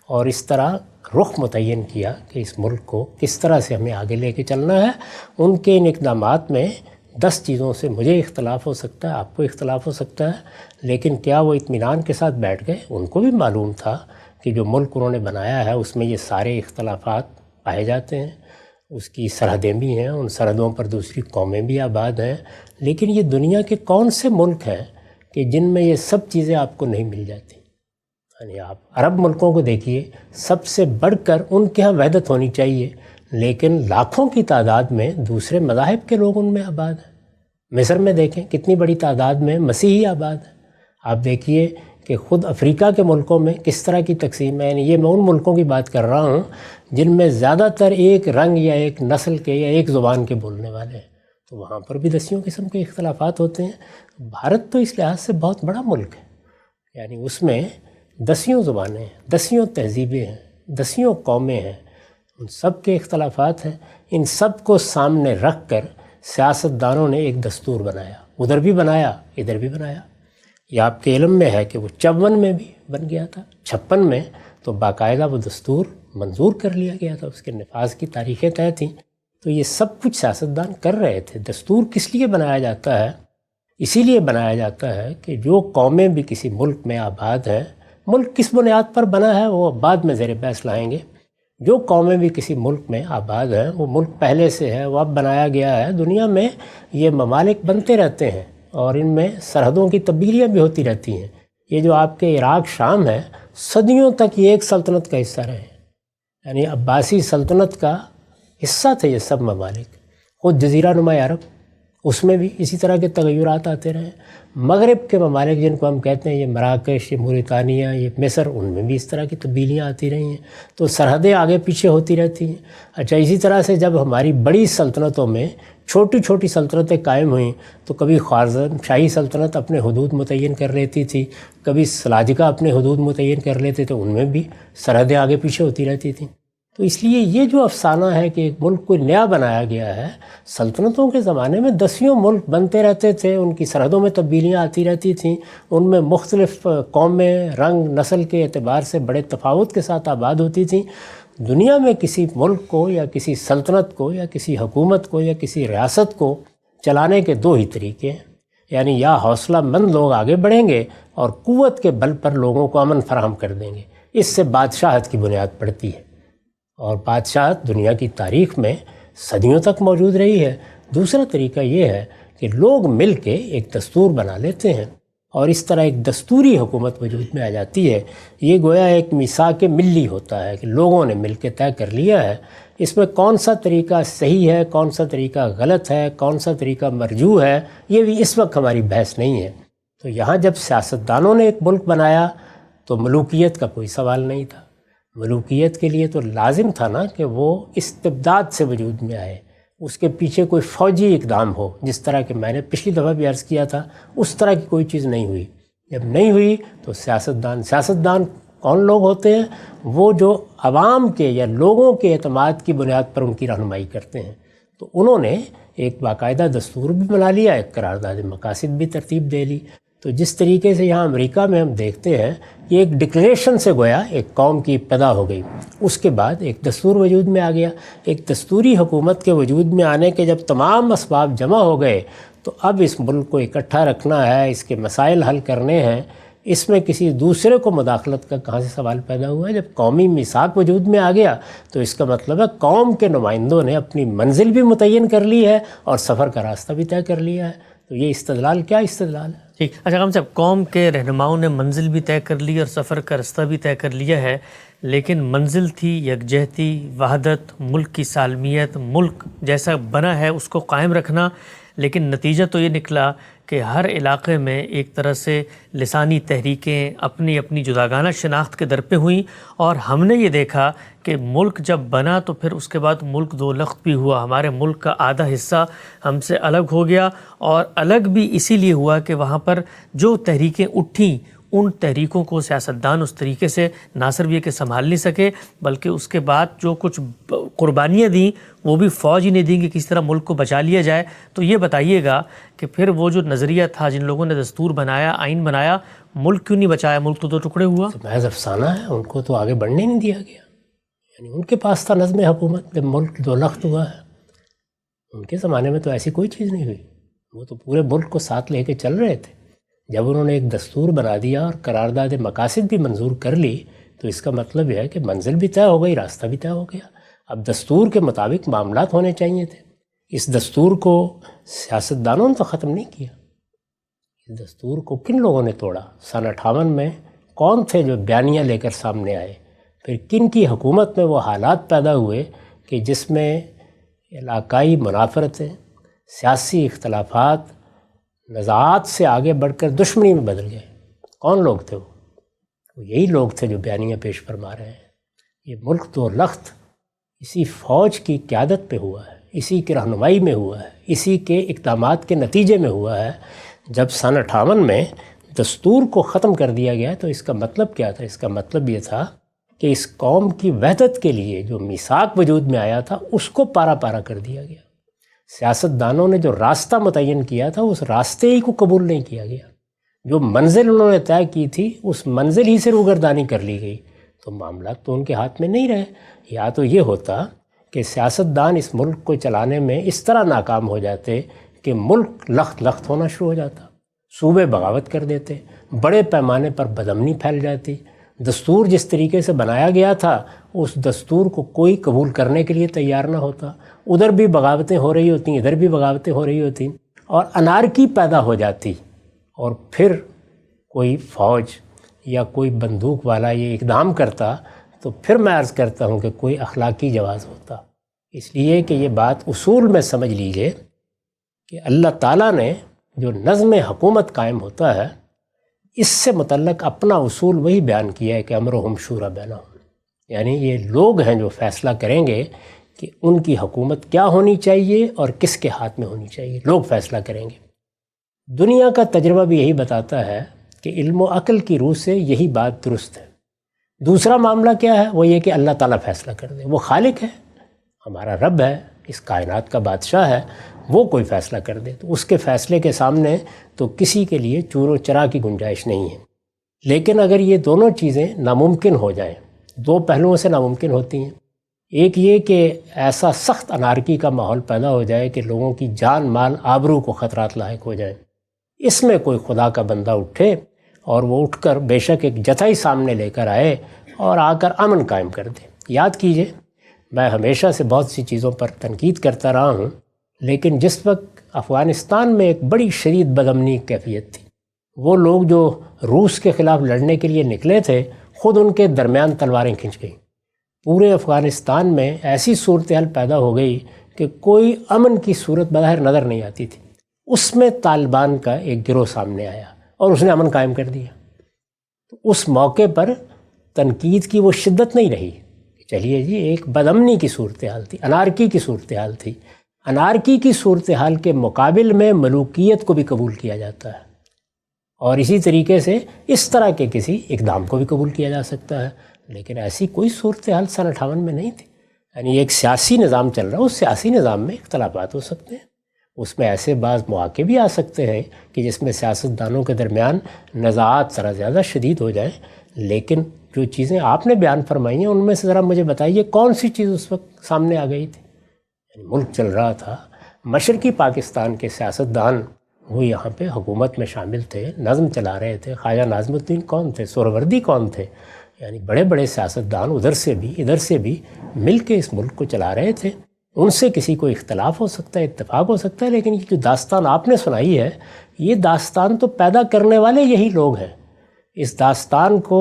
اور اس طرح رخ متعین کیا کہ اس ملک کو کس طرح سے ہمیں آگے لے کے چلنا ہے۔ ان کے ان اقدامات میں 10 چیزوں سے مجھے اختلاف ہو سکتا ہے، آپ کو اختلاف ہو سکتا ہے، لیکن کیا وہ اطمینان کے ساتھ بیٹھ گئے؟ ان کو بھی معلوم تھا کہ جو ملک انہوں نے بنایا ہے اس میں یہ سارے اختلافات پائے جاتے ہیں، اس کی سرحدیں بھی ہیں، ان سرحدوں پر دوسری قومیں بھی آباد ہیں، لیکن یہ دنیا کے کون سے ملک ہیں کہ جن میں یہ سب چیزیں آپ کو نہیں مل جاتی؟ یعنی آپ عرب ملکوں کو دیکھیے، سب سے بڑھ کر ان کے ہاں وحدت ہونی چاہیے، لیکن لاکھوں کی تعداد میں دوسرے مذاہب کے لوگ ان میں آباد ہیں۔ مصر میں دیکھیں کتنی بڑی تعداد میں مسیحی آباد ہیں۔ آپ دیکھیے کہ خود افریقہ کے ملکوں میں کس طرح کی تقسیم ہے، یعنی یہ میں ان ملکوں کی بات کر رہا ہوں جن میں زیادہ تر ایک رنگ یا ایک نسل کے یا ایک زبان کے بولنے والے ہیں، تو وہاں پر بھی دسیوں قسم کے اختلافات ہوتے ہیں۔ بھارت تو اس لحاظ سے بہت بڑا ملک ہے، یعنی اس میں دسیوں زبانیں ہیں، دسیوں تہذیبیں ہیں، دسیوں قومیں ہیں، ان سب کے اختلافات ہیں۔ ان سب کو سامنے رکھ کر سیاستدانوں نے ایک دستور بنایا، ادھر بھی بنایا ادھر بھی بنایا۔ یہ آپ کے علم میں ہے کہ وہ 54 میں بھی بن گیا تھا، 56 میں تو باقاعدہ وہ دستور منظور کر لیا گیا تھا، اس کے نفاذ کی تاریخیں طے تھیں۔ تو یہ سب کچھ سیاستدان کر رہے تھے۔ دستور کس لیے بنایا جاتا ہے؟ اسی لیے بنایا جاتا ہے کہ جو قومیں بھی کسی ملک میں آباد ہیں، ملک کس بنیاد پر بنا ہے وہ بعد میں زیر بحث لائیں گے، جو قومیں بھی کسی ملک میں آباد ہیں وہ ملک پہلے سے ہے، وہ اب بنایا گیا ہے۔ دنیا میں یہ ممالک بنتے رہتے ہیں اور ان میں سرحدوں کی تبدیلیاں بھی ہوتی رہتی ہیں۔ یہ جو آپ کے عراق شام ہے، صدیوں تک یہ ایک سلطنت کا حصہ رہے ہیں، یعنی عباسی سلطنت کا حصہ تھے یہ سب ممالک۔ خود جزیرہ نما عرب، اس میں بھی اسی طرح کے تغیرات آتے رہے۔ مغرب کے ممالک جن کو ہم کہتے ہیں، یہ مراکش، یہ موریتانیہ، یہ مصر، ان میں بھی اس طرح کی تبدیلیاں آتی رہی ہیں، تو سرحدیں آگے پیچھے ہوتی رہتی ہیں۔ اچھا، اسی طرح سے جب ہماری بڑی سلطنتوں میں چھوٹی چھوٹی سلطنتیں قائم ہوئیں تو کبھی خوارزم شاہی سلطنت اپنے حدود متعین کر لیتی تھی، کبھی سلاجقہ اپنے حدود متعین کر لیتے تھے، ان میں بھی سرحدیں آگے پیچھے ہوتی رہتی تھیں۔ تو اس لیے یہ جو افسانہ ہے کہ ایک ملک کوئی نیا بنایا گیا ہے، سلطنتوں کے زمانے میں دسیوں ملک بنتے رہتے تھے، ان کی سرحدوں میں تبدیلیاں آتی رہتی تھیں، ان میں مختلف قومیں رنگ نسل کے اعتبار سے بڑے تفاوت کے ساتھ آباد ہوتی تھیں۔ دنیا میں کسی ملک کو یا کسی سلطنت کو یا کسی حکومت کو یا کسی ریاست کو چلانے کے دو ہی طریقے ہیں، یعنی یا حوصلہ مند لوگ آگے بڑھیں گے اور قوت کے بل پر لوگوں کو امن فراہم کر دیں گے، اس سے بادشاہت کی بنیاد پڑتی ہے، اور بادشاہت دنیا کی تاریخ میں صدیوں تک موجود رہی ہے۔ دوسرا طریقہ یہ ہے کہ لوگ مل کے ایک دستور بنا لیتے ہیں اور اس طرح ایک دستوری حکومت وجود میں آ جاتی ہے۔ یہ گویا ایک میثاق ملی ہوتا ہے کہ لوگوں نے مل کے طے کر لیا ہے۔ اس میں کون سا طریقہ صحیح ہے، کون سا طریقہ غلط ہے، کون سا طریقہ مرجوح ہے، یہ بھی اس وقت ہماری بحث نہیں ہے۔ تو یہاں جب سیاستدانوں نے ایک ملک بنایا تو ملوکیت کا کوئی سوال نہیں تھا۔ ملوکیت کے لیے تو لازم تھا نا کہ وہ استبداد سے وجود میں آئے، اس کے پیچھے کوئی فوجی اقدام ہو، جس طرح کہ میں نے پچھلی دفعہ بھی عرض کیا تھا، اس طرح کی کوئی چیز نہیں ہوئی۔ جب نہیں ہوئی تو سیاستدان کون لوگ ہوتے ہیں؟ وہ جو عوام کے یا لوگوں کے اعتماد کی بنیاد پر ان کی رہنمائی کرتے ہیں۔ تو انہوں نے ایک باقاعدہ دستور بھی بنا لیا، ایک قرارداد مقاصد بھی ترتیب دے لی۔ تو جس طریقے سے یہاں امریکہ میں ہم دیکھتے ہیں کہ ایک ڈکلیریشن سے گویا ایک قوم کی ابتدا ہو گئی، اس کے بعد ایک دستور وجود میں آ گیا۔ ایک دستوری حکومت کے وجود میں آنے کے جب تمام اسباب جمع ہو گئے تو اب اس ملک کو اکٹھا رکھنا ہے، اس کے مسائل حل کرنے ہیں، اس میں کسی دوسرے کو مداخلت کا کہاں سے سوال پیدا ہوا ہے؟ جب قومی میثاق وجود میں آ گیا تو اس کا مطلب ہے قوم کے نمائندوں نے اپنی منزل بھی متعین کر لی ہے اور سفر کا راستہ بھی طے کر لیا ہے۔ تو یہ استدلال کیا استدلال ہے؟ ٹھیک، اچھا ہم صاحب، قوم کے رہنماؤں نے منزل بھی طے کر لی اور سفر کا راستہ بھی طے کر لیا ہے، لیکن منزل تھی یکجہتی، وحدت، ملک کی سالمیت، ملک جیسا بنا ہے اس کو قائم رکھنا، لیکن نتیجہ تو یہ نکلا کہ ہر علاقے میں ایک طرح سے لسانی تحریکیں اپنی اپنی جداگانہ شناخت کے در پہ ہوئیں، اور ہم نے یہ دیکھا کہ ملک جب بنا تو پھر اس کے بعد ملک دو لخت بھی ہوا۔ ہمارے ملک کا آدھا حصہ ہم سے الگ ہو گیا، اور الگ بھی اسی لیے ہوا کہ وہاں پر جو تحریکیں اٹھیں ان تحریکوں کو سیاستدان اس طریقے سے نہ صرف یہ کہ سنبھال نہیں سکے، بلکہ اس کے بعد جو کچھ قربانیاں دیں وہ بھی فوج ہی نہیں دیں کہ کس طرح ملک کو بچا لیا جائے۔ تو یہ بتائیے گا کہ پھر وہ جو نظریہ تھا، جن لوگوں نے دستور بنایا، آئین بنایا، ملک کیوں نہیں بچایا؟ ملک تو دو ٹکڑے ہوا۔ محض افسانہ ہے، ان کو تو آگے بڑھنے نہیں دیا گیا، یعنی ان کے پاس تھا نظم حکومت جب ملک دو لخت ہوا ہے۔ ان کے زمانے میں تو ایسی کوئی چیز نہیں ہوئی، وہ تو پورے ملک کو ساتھ لے کے چل رہے تھے۔ جب انہوں نے ایک دستور بنا دیا اور قرارداد مقاصد بھی منظور کر لی تو اس کا مطلب یہ ہے کہ منزل بھی طے ہو گئی، راستہ بھی طے ہو گیا۔ اب دستور کے مطابق معاملات ہونے چاہیے تھے. اس دستور کو سیاستدانوں نے تو ختم نہیں کیا. اس دستور کو کن لوگوں نے توڑا؟ سن 58 میں کون تھے جو بیانیہ لے کر سامنے آئے؟ پھر کن کی حکومت میں وہ حالات پیدا ہوئے کہ جس میں علاقائی منافرتیں، سیاسی اختلافات، نزاعات سے آگے بڑھ کر دشمنی میں بدل گئے؟ کون لوگ تھے وہ یہی لوگ تھے جو بیانیہ پیش فرما رہے ہیں. یہ ملک دو لخت اسی فوج کی قیادت پہ ہوا ہے، اسی کی رہنمائی میں ہوا ہے، اسی کے اقدامات کے نتیجے میں ہوا ہے. جب سن 58 میں دستور کو ختم کر دیا گیا تو اس کا مطلب کیا تھا؟ اس کا مطلب یہ تھا کہ اس قوم کی وحدت کے لیے جو میثاق وجود میں آیا تھا اس کو پارا پارا کر دیا گیا. سیاستدانوں نے جو راستہ متعین کیا تھا اس راستے ہی کو قبول نہیں کیا گیا. جو منزل انہوں نے طے کی تھی اس منزل ہی سے روگردانی کر لی گئی. تو معاملات تو ان کے ہاتھ میں نہیں رہے. یا تو یہ ہوتا کہ سیاستدان اس ملک کو چلانے میں اس طرح ناکام ہو جاتے کہ ملک لخت لخت ہونا شروع ہو جاتا، صوبے بغاوت کر دیتے، بڑے پیمانے پر بدامنی پھیل جاتی. دستور جس طریقے سے بنایا گیا تھا اس دستور کو کوئی قبول کرنے کے لیے تیار نہ ہوتا. ادھر بھی بغاوتیں ہو رہی ہوتی، ادھر بھی بغاوتیں ہو رہی ہوتی اور انارکی پیدا ہو جاتی. اور پھر کوئی فوج یا کوئی بندوق والا یہ اقدام کرتا تو پھر میں عرض کرتا ہوں کہ کوئی اخلاقی جواز ہوتا. اس لیے کہ یہ بات اصول میں سمجھ لیجئے کہ اللہ تعالیٰ نے جو نظم حکومت قائم ہوتا ہے اس سے متعلق اپنا اصول وہی بیان کیا ہے کہ امرہم شورا بینہم، یعنی یہ لوگ ہیں جو فیصلہ کریں گے کہ ان کی حکومت کیا ہونی چاہیے اور کس کے ہاتھ میں ہونی چاہیے. لوگ فیصلہ کریں گے. دنیا کا تجربہ بھی یہی بتاتا ہے کہ علم و عقل کی روح سے یہی بات درست ہے. دوسرا معاملہ کیا ہے؟ وہ یہ کہ اللہ تعالیٰ فیصلہ کر دے. وہ خالق ہے، ہمارا رب ہے، اس کائنات کا بادشاہ ہے. وہ کوئی فیصلہ کر دے تو اس کے فیصلے کے سامنے تو کسی کے لیے چور و چرا کی گنجائش نہیں ہے. لیکن اگر یہ دونوں چیزیں ناممکن ہو جائیں، دو پہلوؤں سے ناممکن ہوتی ہیں. ایک یہ کہ ایسا سخت انارکی کا ماحول پیدا ہو جائے کہ لوگوں کی جان مال آبرو کو خطرات لاحق ہو جائیں. اس میں کوئی خدا کا بندہ اٹھے اور وہ اٹھ کر بے شک ایک جتھائی سامنے لے کر آئے اور آ کر امن قائم کر دے. یاد کیجئے میں ہمیشہ سے بہت سی چیزوں پر تنقید کرتا رہا ہوں، لیکن جس وقت افغانستان میں ایک بڑی شدید بدامنی کیفیت تھی، وہ لوگ جو روس کے خلاف لڑنے کے لیے نکلے تھے خود ان کے درمیان تلواریں کھنچ گئیں. پورے افغانستان میں ایسی صورتحال پیدا ہو گئی کہ کوئی امن کی صورت بظاہر نظر نہیں آتی تھی. اس میں طالبان کا ایک گروہ سامنے آیا اور اس نے امن قائم کر دیا. تو اس موقع پر تنقید کی وہ شدت نہیں رہی. چلیے جی، ایک بدامنی کی صورتحال تھی، انارکی کی صورتحال تھی. انارکی کی صورتحال کے مقابل میں ملوکیت کو بھی قبول کیا جاتا ہے اور اسی طریقے سے اس طرح کے کسی اقدام کو بھی قبول کیا جا سکتا ہے. لیکن ایسی کوئی صورتحال سن 58 میں نہیں تھی. یعنی ایک سیاسی نظام چل رہا ہے، اس سیاسی نظام میں اختلافات ہو سکتے ہیں، اس میں ایسے بعض مواقع بھی آ سکتے ہیں کہ جس میں سیاستدانوں کے درمیان نزاعات ذرا زیادہ شدید ہو جائیں. لیکن جو چیزیں آپ نے بیان فرمائی ہیں ان میں سے ذرا مجھے بتائیے کون سی چیز اس وقت سامنے آ گئی تھی؟ ملک چل رہا تھا، مشرقی پاکستان کے سیاستدان وہ یہاں پہ حکومت میں شامل تھے، نظم چلا رہے تھے. خواجہ ناظم الدین کون تھے؟ سہروردی کون تھے؟ یعنی بڑے بڑے سیاستدان ادھر سے بھی ادھر سے بھی مل کے اس ملک کو چلا رہے تھے. ان سے کسی کو اختلاف ہو سکتا ہے، اتفاق ہو سکتا ہے، لیکن یہ جو داستان آپ نے سنائی ہے یہ داستان تو پیدا کرنے والے یہی لوگ ہیں. اس داستان کو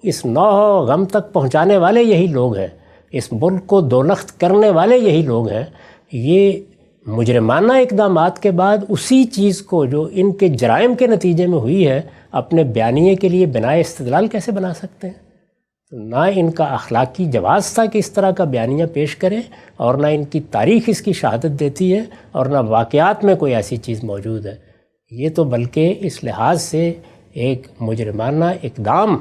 اس نوح و غم تک پہنچانے والے یہی لوگ ہیں، اس ملک کو دولخت کرنے والے یہی لوگ ہیں. یہ مجرمانہ اقدامات کے بعد اسی چیز کو جو ان کے جرائم کے نتیجے میں ہوئی ہے اپنے بیانیے کے لیے بنائے استدلال کیسے بنا سکتے ہیں؟ تو نہ ان کا اخلاقی جواز تھا کہ اس طرح کا بیانیہ پیش کریں، اور نہ ان کی تاریخ اس کی شہادت دیتی ہے، اور نہ واقعات میں کوئی ایسی چیز موجود ہے. یہ تو بلکہ اس لحاظ سے ایک مجرمانہ اقدام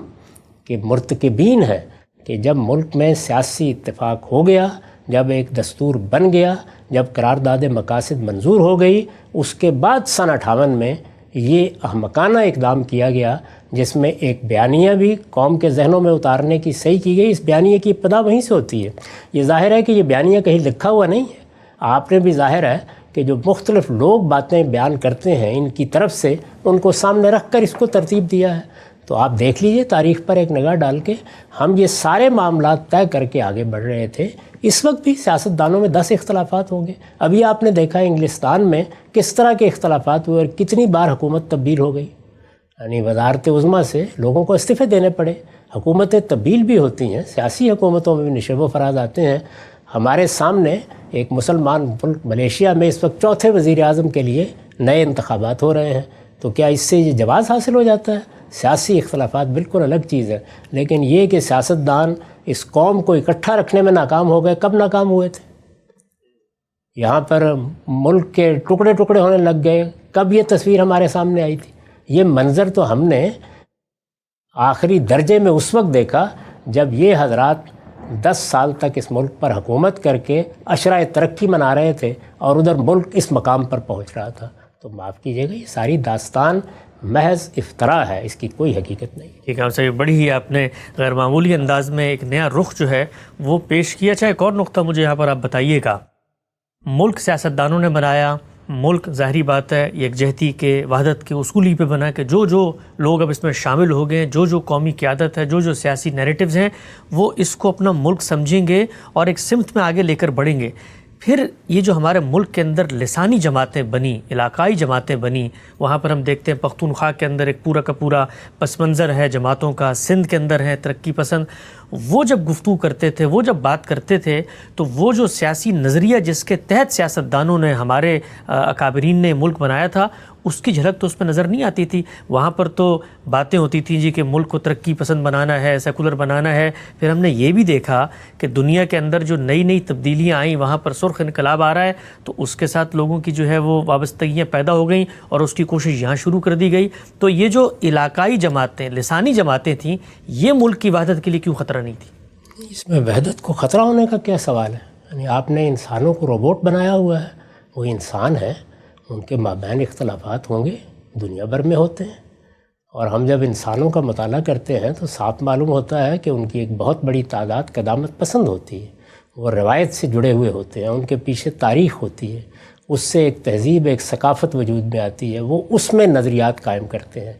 کے مرتکبین ہے کہ جب ملک میں سیاسی اتفاق ہو گیا، جب ایک دستور بن گیا، جب قرارداد مقاصد منظور ہو گئی، اس کے بعد سن 58 میں یہ احمقانہ اقدام کیا گیا جس میں ایک بیانیہ بھی قوم کے ذہنوں میں اتارنے کی صحیح کی گئی. اس بیانیے کی ابتدا وہیں سے ہوتی ہے. یہ ظاہر ہے کہ یہ بیانیہ کہیں لکھا ہوا نہیں ہے. آپ نے بھی ظاہر ہے کہ جو مختلف لوگ باتیں بیان کرتے ہیں ان کی طرف سے ان کو سامنے رکھ کر اس کو ترتیب دیا ہے. تو آپ دیکھ لیجئے تاریخ پر ایک نگاہ ڈال کے، ہم یہ سارے معاملات طے کر کے آگے بڑھ رہے تھے. اس وقت بھی سیاستدانوں میں 10 اختلافات ہوں گے. ابھی آپ نے دیکھا انگلستان میں کس طرح کے اختلافات ہوئے اور کتنی بار حکومت تبدیل ہو گئی. یعنی وزارت عظمیٰ سے لوگوں کو استعفے دینے پڑے. حکومتیں تبدیل بھی ہوتی ہیں، سیاسی حکومتوں میں بھی نشیب و فراز آتے ہیں. ہمارے سامنے ایک مسلمان ملک ملیشیا میں اس وقت چوتھے وزیر اعظم کے لیے نئے انتخابات ہو رہے ہیں. تو کیا اس سے یہ جواز حاصل ہو جاتا ہے؟ سیاسی اختلافات بالکل الگ چیز ہے، لیکن یہ کہ سیاستدان اس قوم کو اکٹھا رکھنے میں ناکام ہو گئے. کب ناکام ہوئے تھے؟ یہاں پر ملک کے ٹکڑے ٹکڑے ہونے لگ گئے. کب یہ تصویر ہمارے سامنے آئی تھی؟ یہ منظر تو ہم نے آخری درجے میں اس وقت دیکھا جب یہ حضرات 10 سال تک اس ملک پر حکومت کر کے عشرۂ ترقی منا رہے تھے اور ادھر ملک اس مقام پر پہنچ رہا تھا. تو معاف کیجیے گا، یہ ساری داستان محض افطرا ہے، اس کی کوئی حقیقت نہیں. ٹھیک ہے صاحب، بڑی ہی آپ نے غیر معمولی انداز میں ایک نیا رخ جو ہے وہ پیش کیا. چاہے ایک اور نقطہ مجھے یہاں پر آپ بتائیے گا. ملک سیاستدانوں نے بنایا، ملک ظاہری بات ہے یکجہتی کے وحدت کے اصول ہی پہ بنا کہ جو لوگ اب اس میں شامل ہو گئے، جو قومی قیادت ہے، جو سیاسی نیریٹیوز ہیں، وہ اس کو اپنا ملک سمجھیں گے اور ایک سمت میں آگے لے کر بڑھیں گے. پھر یہ جو ہمارے ملک کے اندر لسانی جماعتیں بنی، علاقائی جماعتیں بنی، وہاں پر ہم دیکھتے ہیں پختونخوا کے اندر ایک پورا کا پورا پس منظر ہے جماعتوں کا، سندھ کے اندر ہے ترقی پسند. وہ جب گفتگو کرتے تھے، وہ جب بات کرتے تھے، تو وہ جو سیاسی نظریہ جس کے تحت سیاستدانوں نے، ہمارے اکابرین نے ملک بنایا تھا، اس کی جھلک تو اس میں نظر نہیں آتی تھی. وہاں پر تو باتیں ہوتی تھیں جی کہ ملک کو ترقی پسند بنانا ہے، سیکولر بنانا ہے. پھر ہم نے یہ بھی دیکھا کہ دنیا کے اندر جو نئی تبدیلیاں آئیں، وہاں پر سرخ انقلاب آ رہا ہے، تو اس کے ساتھ لوگوں کی جو ہے وہ وابستگیاں پیدا ہو گئیں اور اس کی کوشش یہاں شروع کر دی گئی. تو یہ جو علاقائی جماعتیں، لسانی جماعتیں تھیں، یہ ملک کی وحدت کے لیے کیوں خطرہ نہیں تھی؟ اس میں وحدت کو خطرہ ہونے کا کیا سوال ہے؟ یعنی آپ نے انسانوں کو روبوٹ بنایا ہوا ہے. وہ انسان ہیں، ان کے مابین اختلافات ہوں گے، دنیا بھر میں ہوتے ہیں. اور ہم جب انسانوں کا مطالعہ کرتے ہیں تو صاف معلوم ہوتا ہے کہ ان کی ایک بہت بڑی تعداد قدامت پسند ہوتی ہے. وہ روایت سے جڑے ہوئے ہوتے ہیں، ان کے پیچھے تاریخ ہوتی ہے، اس سے ایک تہذیب، ایک ثقافت وجود میں آتی ہے، وہ اس میں نظریات قائم کرتے ہیں.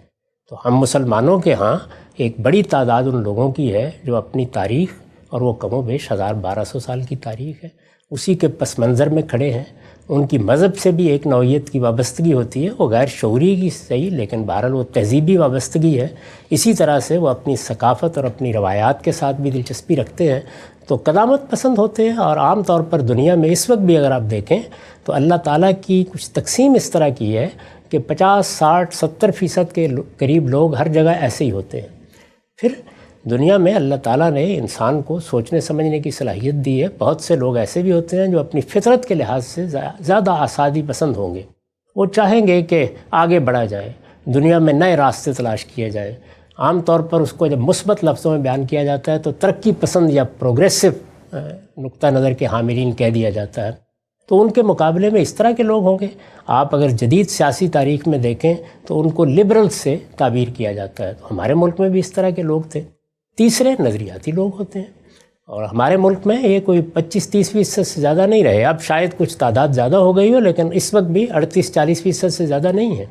تو ہم مسلمانوں کے ہاں ایک بڑی تعداد ان لوگوں کی ہے جو اپنی تاریخ، اور وہ کم و بیش 1200 سال کی تاریخ ہے، اسی کے پس منظر میں کھڑے ہیں. ان کی مذہب سے بھی ایک نوعیت کی وابستگی ہوتی ہے، وہ غیر شعوری کی صحیح، لیکن بہرحال وہ تہذیبی وابستگی ہے. اسی طرح سے وہ اپنی ثقافت اور اپنی روایات کے ساتھ بھی دلچسپی رکھتے ہیں. تو قدامت پسند ہوتے ہیں. اور عام طور پر دنیا میں اس وقت بھی اگر آپ دیکھیں تو اللہ تعالیٰ کی کچھ تقسیم اس طرح کی ہے کہ 50, 60, 70% کے قریب لوگ ہر جگہ ایسے ہی ہوتے ہیں. پھر دنیا میں اللہ تعالیٰ نے انسان کو سوچنے سمجھنے کی صلاحیت دی ہے. بہت سے لوگ ایسے بھی ہوتے ہیں جو اپنی فطرت کے لحاظ سے زیادہ آزادی پسند ہوں گے. وہ چاہیں گے کہ آگے بڑھا جائے، دنیا میں نئے راستے تلاش کیے جائیں. عام طور پر اس کو جب مثبت لفظوں میں بیان کیا جاتا ہے تو ترقی پسند یا پروگریسو نقطہ نظر کے حاملین کہہ دیا جاتا ہے. تو ان کے مقابلے میں اس طرح کے لوگ ہوں گے. آپ اگر جدید سیاسی تاریخ میں دیکھیں تو ان کو لبرل سے تعبیر کیا جاتا ہے. تو ہمارے ملک میں بھی اس طرح کے لوگ تھے. تیسرے نظریاتی لوگ ہوتے ہیں، اور ہمارے ملک میں یہ کوئی 25-30% سے زیادہ نہیں رہے. اب شاید کچھ تعداد زیادہ ہو گئی ہو، لیکن اس وقت بھی 38-40% سے زیادہ نہیں ہے.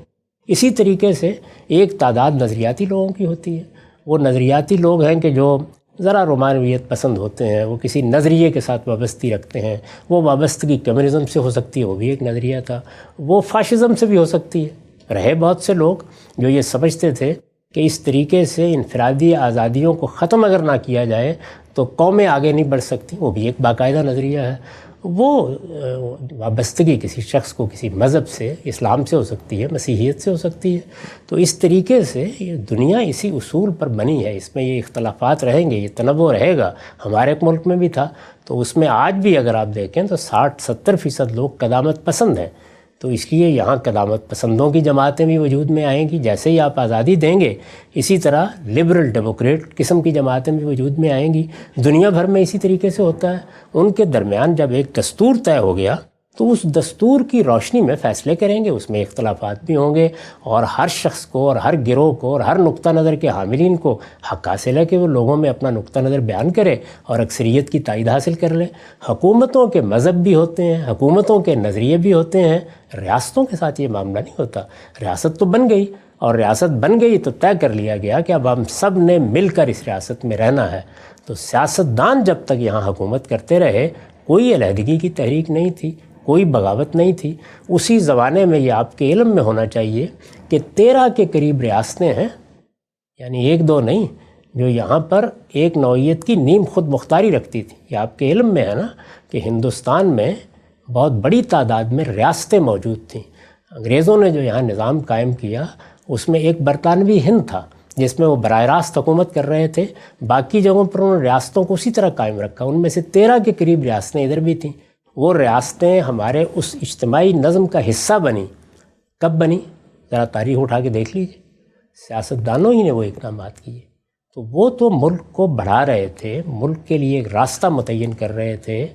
اسی طریقے سے ایک تعداد نظریاتی لوگوں کی ہوتی ہے. وہ نظریاتی لوگ ہیں کہ جو ذرا رومانویت پسند ہوتے ہیں، وہ کسی نظریے کے ساتھ وابستگی رکھتے ہیں. وہ وابستگی کمیونزم سے ہو سکتی ہے، وہ بھی ایک نظریہ تھا. وہ فاشزم سے بھی ہو سکتی ہے. رہے بہت سے لوگ جو یہ سمجھتے تھے کہ اس طریقے سے انفرادی آزادیوں کو ختم اگر نہ کیا جائے تو قومیں آگے نہیں بڑھ سکتی. وہ بھی ایک باقاعدہ نظریہ ہے. وہ وابستگی کسی شخص کو کسی مذہب سے، اسلام سے ہو سکتی ہے، مسیحیت سے ہو سکتی ہے. تو اس طریقے سے یہ دنیا اسی اصول پر بنی ہے. اس میں یہ اختلافات رہیں گے، یہ تنوع رہے گا. ہمارے ملک میں بھی تھا. تو اس میں آج بھی اگر آپ دیکھیں تو 60-70% لوگ قدامت پسند ہیں. تو اس لیے یہاں قدامت پسندوں کی جماعتیں بھی وجود میں آئیں گی. جیسے ہی آپ آزادی دیں گے اسی طرح لبرل ڈیموکریٹ قسم کی جماعتیں بھی وجود میں آئیں گی. دنیا بھر میں اسی طریقے سے ہوتا ہے. ان کے درمیان جب ایک دستور طے ہو گیا تو اس دستور کی روشنی میں فیصلے کریں گے، اس میں اختلافات بھی ہوں گے، اور ہر شخص کو اور ہر گروہ کو اور ہر نقطہ نظر کے حاملین کو حق حاصل ہے کہ وہ لوگوں میں اپنا نقطہ نظر بیان کرے اور اکثریت کی تائید حاصل کر لے۔ حکومتوں کے مذہب بھی ہوتے ہیں، حکومتوں کے نظریے بھی ہوتے ہیں، ریاستوں کے ساتھ یہ معاملہ نہیں ہوتا۔ ریاست تو بن گئی، اور ریاست بن گئی تو طے کر لیا گیا کہ اب ہم سب نے مل کر اس ریاست میں رہنا ہے۔ تو سیاستدان جب تک یہاں حکومت کرتے رہے، کوئی علیحدگی کی تحریک نہیں تھی، کوئی بغاوت نہیں تھی۔ اسی زمانے میں یہ آپ کے علم میں ہونا چاہیے کہ 13 کے قریب ریاستیں ہیں، یعنی ایک دو نہیں، جو یہاں پر ایک نوعیت کی نیم خود مختاری رکھتی تھی۔ یہ آپ کے علم میں ہے نا کہ ہندوستان میں بہت بڑی تعداد میں ریاستیں موجود تھیں۔ انگریزوں نے جو یہاں نظام قائم کیا اس میں ایک برطانوی ہند تھا جس میں وہ براہ راست حکومت کر رہے تھے، باقی جگہوں پر انہوں نے ریاستوں کو اسی طرح قائم رکھا۔ ان میں سے 13 کے قریب ریاستیں ادھر بھی تھیں۔ وہ ریاستیں ہمارے اس اجتماعی نظم کا حصہ بنیں۔ کب بنی؟ ذرا تاریخ اٹھا کے دیکھ لیجیے، سیاستدانوں ہی نے وہ اقدامات کیے۔ تو وہ تو ملک کو بڑھا رہے تھے، ملک کے لیے ایک راستہ متعین کر رہے تھے۔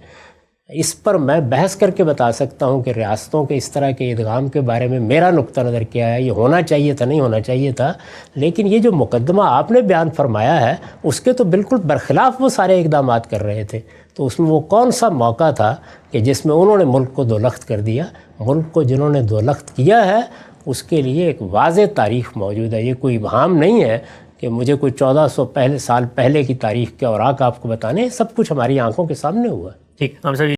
اس پر میں بحث کر کے بتا سکتا ہوں کہ ریاستوں کے اس طرح کے ادغام کے بارے میں میرا نقطہ نظر کیا ہے، یہ ہونا چاہیے تھا، نہیں ہونا چاہیے تھا۔ لیکن یہ جو مقدمہ آپ نے بیان فرمایا ہے اس کے تو بالکل برخلاف وہ سارے اقدامات کر رہے تھے۔ تو اس میں وہ کون سا موقع تھا کہ جس میں انہوں نے ملک کو دولخت کر دیا؟ ملک کو جنہوں نے دولخت کیا ہے اس کے لیے ایک واضح تاریخ موجود ہے۔ یہ کوئی ابہام نہیں ہے کہ مجھے کوئی 1400 سال پہلے کی تاریخ کے اوراق آپ کو بتانے، سب کچھ ہماری آنکھوں کے سامنے ہوا ہے۔ ٹھیک، ہم سب